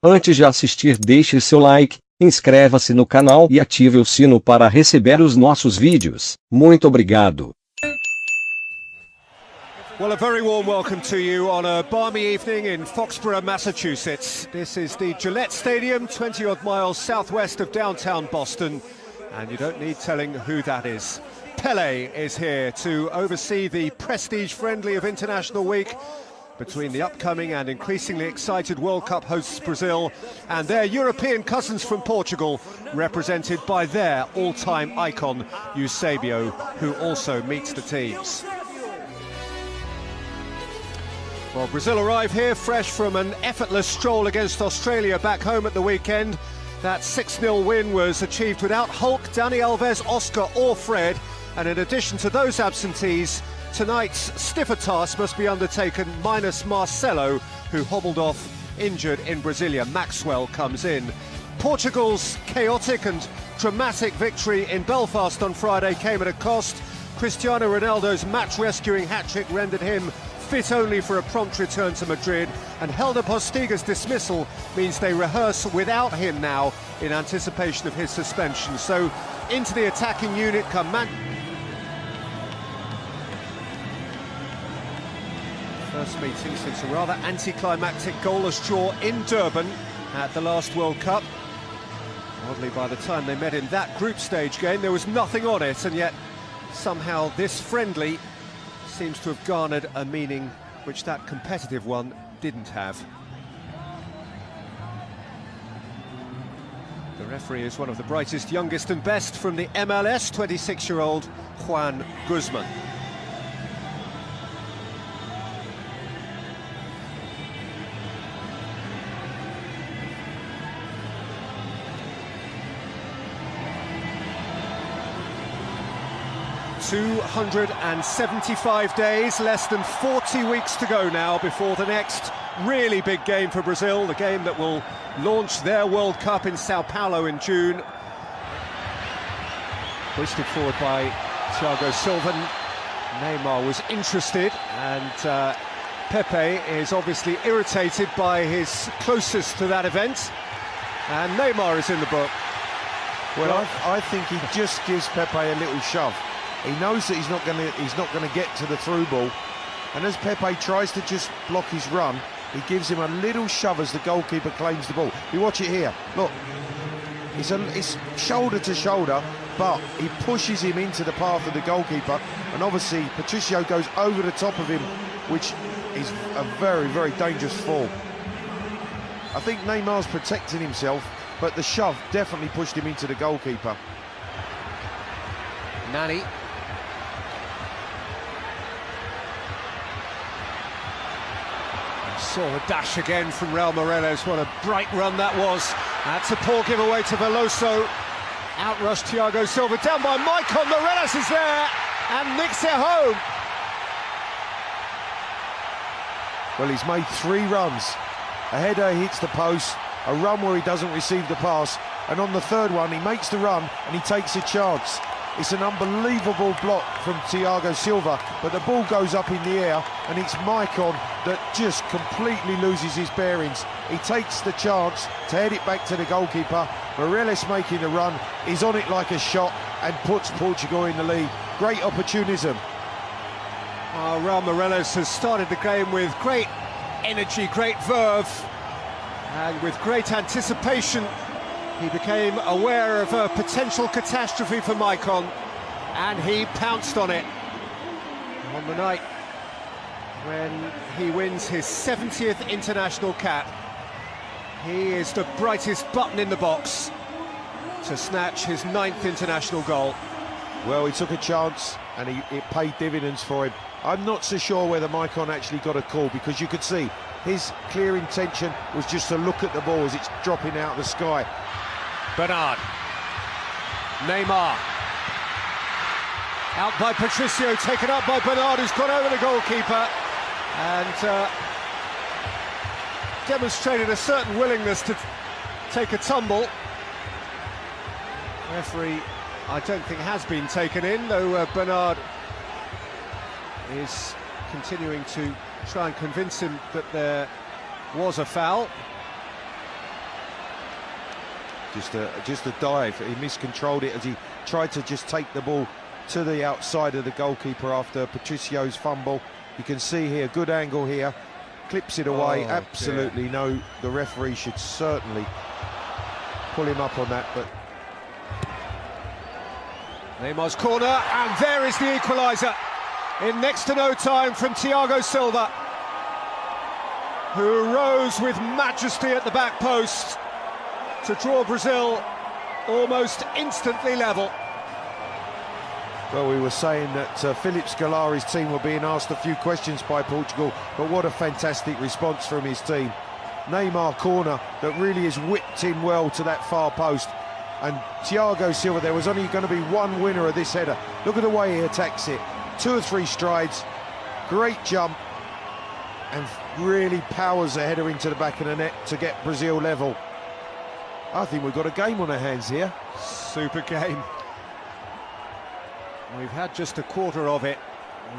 Antes de assistir, deixe seu like, inscreva-se no canal e ative o sino para receber os nossos vídeos. Muito obrigado. Well, a very warm welcome to you on a balmy evening in Foxborough, Massachusetts. This is the Gillette Stadium, 20-odd miles southwest of downtown Boston, and you don't need telling who that is. Pele is here to oversee the prestige-friendly of International Week between the upcoming and increasingly excited World Cup hosts Brazil and their European cousins from Portugal, represented by their all-time icon, Eusebio, who also meets the teams. Well, Brazil arrive here fresh from an effortless stroll against Australia back home at the weekend. That 6-0 win was achieved without Hulk, Dani Alves, Oscar or Fred, and in addition to those absentees, tonight's stiffer task must be undertaken minus Marcelo, who hobbled off injured in Brasilia. Maxwell comes in. Portugal's chaotic and dramatic victory in Belfast on Friday came at a cost. Cristiano Ronaldo's match-rescuing hat-trick rendered him fit only for a prompt return to Madrid, and Helder Postiga's dismissal means they rehearse without him now in anticipation of his suspension. So into the attacking unit come First meeting since a rather anticlimactic goalless draw in Durban at the last World Cup. Oddly, by the time they met in that group stage game, there was nothing on it, and yet somehow this friendly seems to have garnered a meaning which that competitive one didn't have. The referee is one of the brightest, youngest and best from the MLS, 26-year-old Juan Guzman. "275 days, less than 40 weeks to go now before the next really big game for Brazil, the game that will launch their World Cup in Sao Paulo in June. Hoisted forward by Thiago Silva. Neymar was interested, and Pepe is obviously irritated by his closest to that event, and Neymar is in the book. Well, I think he just gives Pepe a little shove. He knows that he's not going to get to the through ball, and as Pepe tries to just block his run, he gives him a little shove as the goalkeeper claims the ball. You watch it here. Look, it's shoulder to shoulder, but he pushes him into the path of the goalkeeper, and obviously Patricio goes over the top of him, which is a very, very dangerous fall. I think Neymar's protecting himself, but the shove definitely pushed him into the goalkeeper. Nani. Saw the dash again from Raul Morelos. What a bright run that was. That's a poor giveaway to Veloso. Outrushed Thiago Silva, down by Maicon. Morelos is there and nicks it home. Well, he's made 3 runs. A header hits the post, a run where he doesn't receive the pass, and on the third one he makes the run and he takes a chance. It's an unbelievable block from Thiago Silva, but the ball goes up in the air and it's Maicon that just completely loses his bearings. He takes the chance to head it back to the goalkeeper. Morelos making the run, is on it like a shot and puts Portugal in the lead. Great opportunism. Raul Morelos has started the game with great energy, great verve, and with great anticipation. He became aware of a potential catastrophe for Maicon, and he pounced on it on the night when he wins his 70th international cap. He is the brightest button in the box to snatch his 9th international goal. Well, he took a chance and it paid dividends for him. I'm not so sure whether Maicon actually got a call, because you could see his clear intention was just to look at the ball as it's dropping out of the sky. Bernard. Neymar. Out by Patricio, taken up by Bernard, who's gone over the goalkeeper and demonstrated a certain willingness to take a tumble. Referee, I don't think has been taken in, though Bernard is continuing to try and convince him that there was a foul. Just a dive. He miscontrolled it as he tried to just take the ball to the outside of the goalkeeper after Patricio's fumble. You can see here, good angle here, clips it away. Absolutely no, the referee should certainly pull him up on that. But Neymar's corner, and there is the equaliser in next to no time from Thiago Silva, who rose with majesty at the back post to draw Brazil almost instantly level. Well, we were saying that Philip Scolari's team were being asked a few questions by Portugal, but what a fantastic response from his team. Neymar corner that really is whipped in well to that far post. And Thiago Silva, there was only going to be one winner of this header. Look at the way he attacks it. 2 or 3 strides, great jump, and really powers the header into the back of the net to get Brazil level. I think we've got a game on our hands here. Super game. We've had just a quarter of it.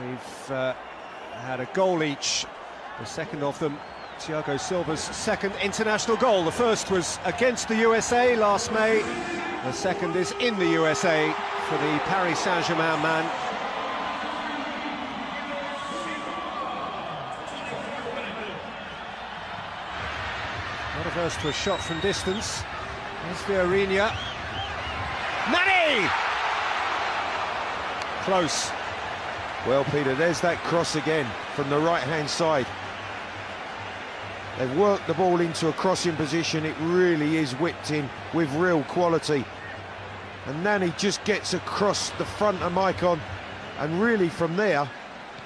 We've had a goal each. The second of them, Thiago Silva's second international goal. The first was against the USA last May. The second is in the USA for the Paris Saint-Germain man. Not averse to a shot from distance. There's Vieirinha. Nani! Close. Well, Peter, there's that cross again from the right-hand side. They've worked the ball into a crossing position. It really is whipped in with real quality. And Nani just gets across the front of Maicon, and really from there,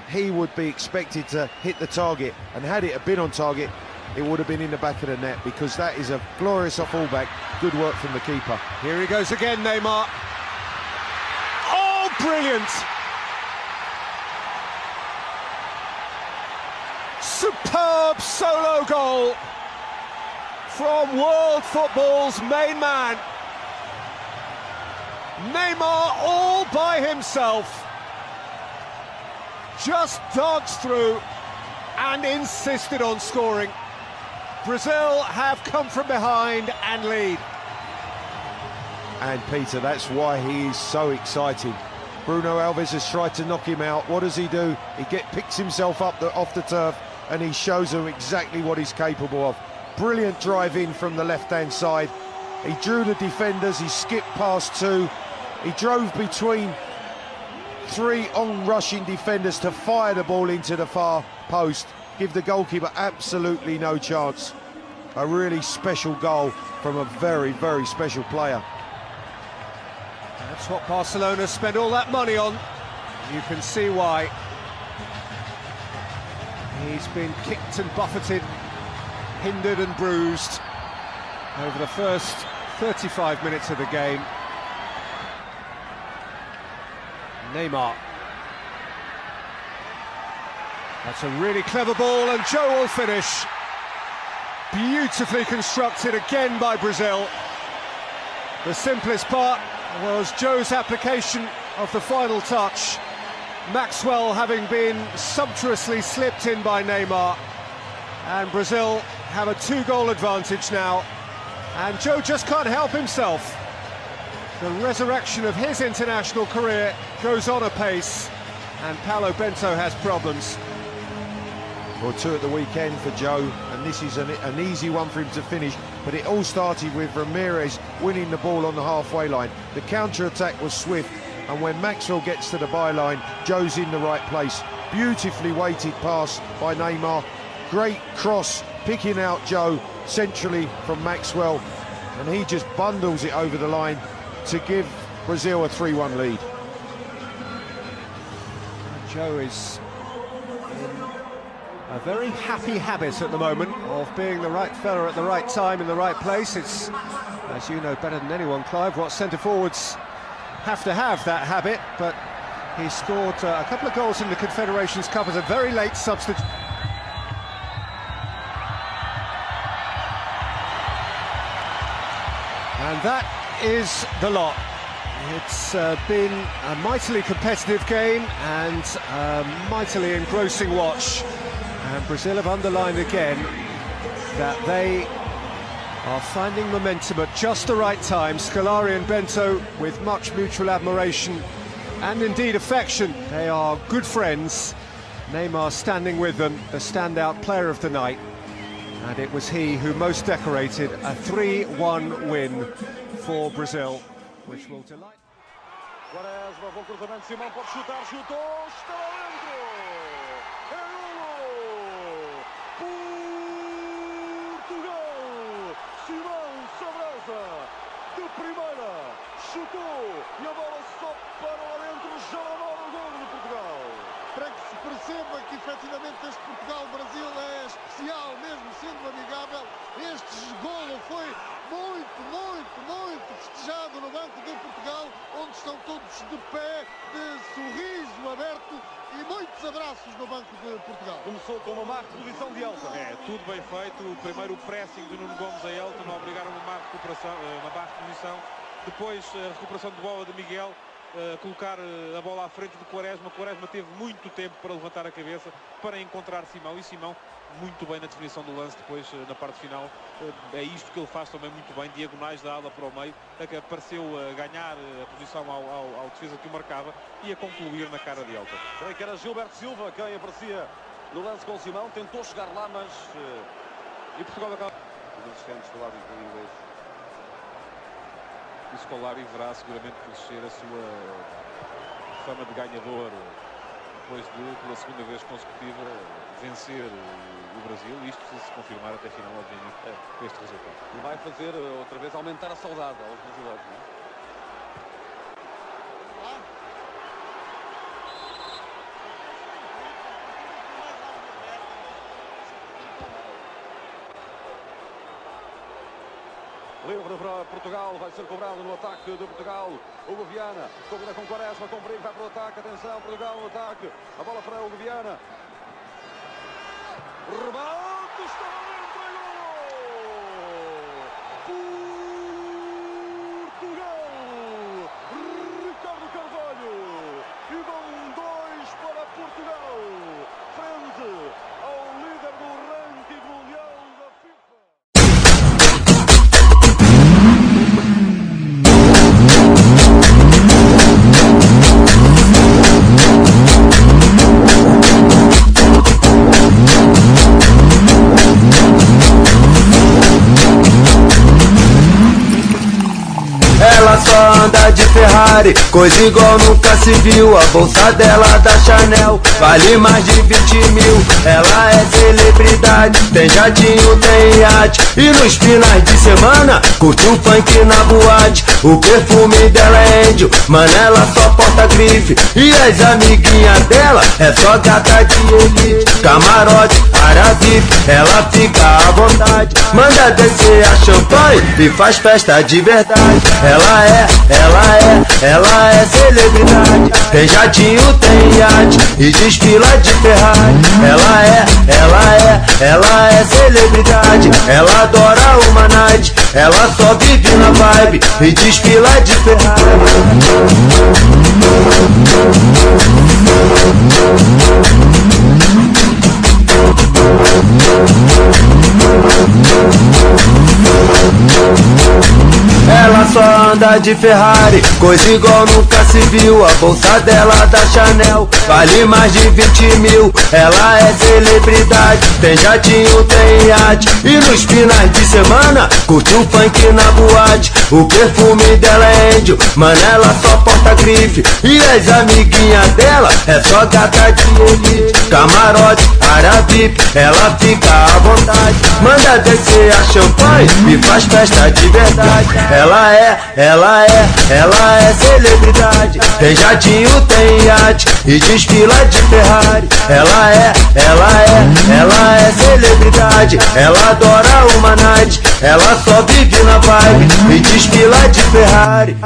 he would be expected to hit the target. And had it been on target, it would have been in the back of the net, because that is a glorious off-fullback. Good work from the keeper. Here he goes again, Neymar. Oh, brilliant! Superb solo goal from world football's main man. Neymar all by himself. Just danced through and insisted on scoring. Brazil have come from behind and lead. And Peter, that's why he is so excited. Bruno Alves has tried to knock him out. What does he do? He picks himself up off the turf, and he shows them exactly what he's capable of. Brilliant drive in from the left-hand side. He drew the defenders, he skipped past 2. He drove between 3 on-rushing defenders to fire the ball into the far post. Give the goalkeeper absolutely no chance. A really special goal from a very, very special player. That's what Barcelona spent all that money on. You can see why. He's been kicked and buffeted, hindered and bruised over the first 35 minutes of the game. Neymar. That's a really clever ball, and Joe will finish. Beautifully constructed again by Brazil. The simplest part was Joe's application of the final touch. Maxwell having been sumptuously slipped in by Neymar, and Brazil have a 2-goal advantage now, and Joe just can't help himself. The resurrection of his international career goes on apace, and Paulo Bento has problems. Well, 2 at the weekend for Joe, and this is an easy one for him to finish, but it all started with Ramirez winning the ball on the halfway line. The counter-attack was swift, and when Maxwell gets to the byline, Joe's in the right place. Beautifully weighted pass by Neymar. Great cross, picking out Joe centrally from Maxwell, and he just bundles it over the line to give Brazil a 3-1 lead. Joe is in a very happy habit at the moment of being the right fella at the right time in the right place. It's, as you know better than anyone, Clive, what centre-forwards have to have that habit, but he scored a couple of goals in the Confederations Cup as a very late substitute. And that is the lot. It's been a mightily competitive game and a mightily engrossing watch. And Brazil have underlined again that they are finding momentum at just the right time. Scolari and Bento with much mutual admiration and indeed affection. They are good friends. Neymar standing with them, the standout player of the night. And it was he who most decorated a 3-1 win for Brazil, which will delight. Quaresma, bom cruzamento, Simão pode chutar, chutou, está dentro! É golo! Portugal! Simão Sabrosa, de primeira, chutou e a bola só para lá dentro, já não o golo de Portugal. Para que se perceba que efetivamente este Portugal-Brasil é especial, mesmo sendo amigável, este golo foi muito festejado no Banco de Portugal, onde estão todos de pé, de sorriso aberto e muitos abraços no Banco de Portugal. Começou com uma má reposição de Elton. Tudo bem feito. Primeiro o pressing de Nuno Gomes a Elton, não obrigaram uma má recuperação, uma má reposição. Depois a recuperação de bola de Miguel. Colocar a bola à frente de Quaresma. Quaresma teve muito tempo para levantar a cabeça, para encontrar Simão, e Simão muito bem na definição do lance. Depois na parte final é isto que ele faz também muito bem, diagonais da ala para o meio, que pareceu ganhar a posição ao defesa que o marcava e a concluir na cara de Elton. Creio que era Gilberto Silva quem aparecia no lance com o Simão, tentou chegar lá, mas e Portugal acaba os assistentes do árbitro inglês. O Scolari verá seguramente crescer a sua fama de ganhador depois de, pela segunda vez consecutiva, vencer o Brasil. Isto se confirmar até final, obviamente, com este resultado. E vai fazer outra vez aumentar a saudade aos brasileiros, não é? Livre para Portugal, vai ser cobrado no ataque de Portugal. Hugo Viana, combina com Quaresma, com perigo, vai para o ataque. Atenção, Portugal no ataque. A bola para Hugo Viana. Rebate, está dentro, é golo! Portugal! Ricardo Carvalho! E vão 2 para Portugal, frente ao líder do ranking mundial da FIFA. Ela só anda de Ferrari, coisa igual nunca se viu. A bolsa dela da Chanel vale mais de 20 mil. Ela é celebridade, tem jatinho, tem iate, e nos finais de semana curte um funk na boate. O perfume dela é índio, mano, ela só porta grife, e as amiguinhas dela é só gata de elite. Camarote, área VIP, ela fica à vontade, manda descer a champanhe e faz festa de verdade. Ela é celebridade, tem jatinho, tem iate, e desfila de Ferrari. Ela é celebridade, ela adora uma night, ela só vive na vibe e desfila de Ferrari. Ela só anda de Ferrari, coisa igual nunca se viu. A bolsa dela da Chanel vale mais de 20 mil. Ela é celebridade, tem jatinho, tem iate, e nos finais de semana curte um funk na boate. O perfume dela é índio, mano, ela só porta grife, e as amiguinhas dela é só gata de elite. Camarote, área VIP, ela fica à vontade, manda descer a champanhe e faz festa de verdade. Ela é celebridade, tem jatinho, tem iate, e desfila de Ferrari. Ela é celebridade, ela adora uma night, ela só vive na vibe e desfila de Ferrari.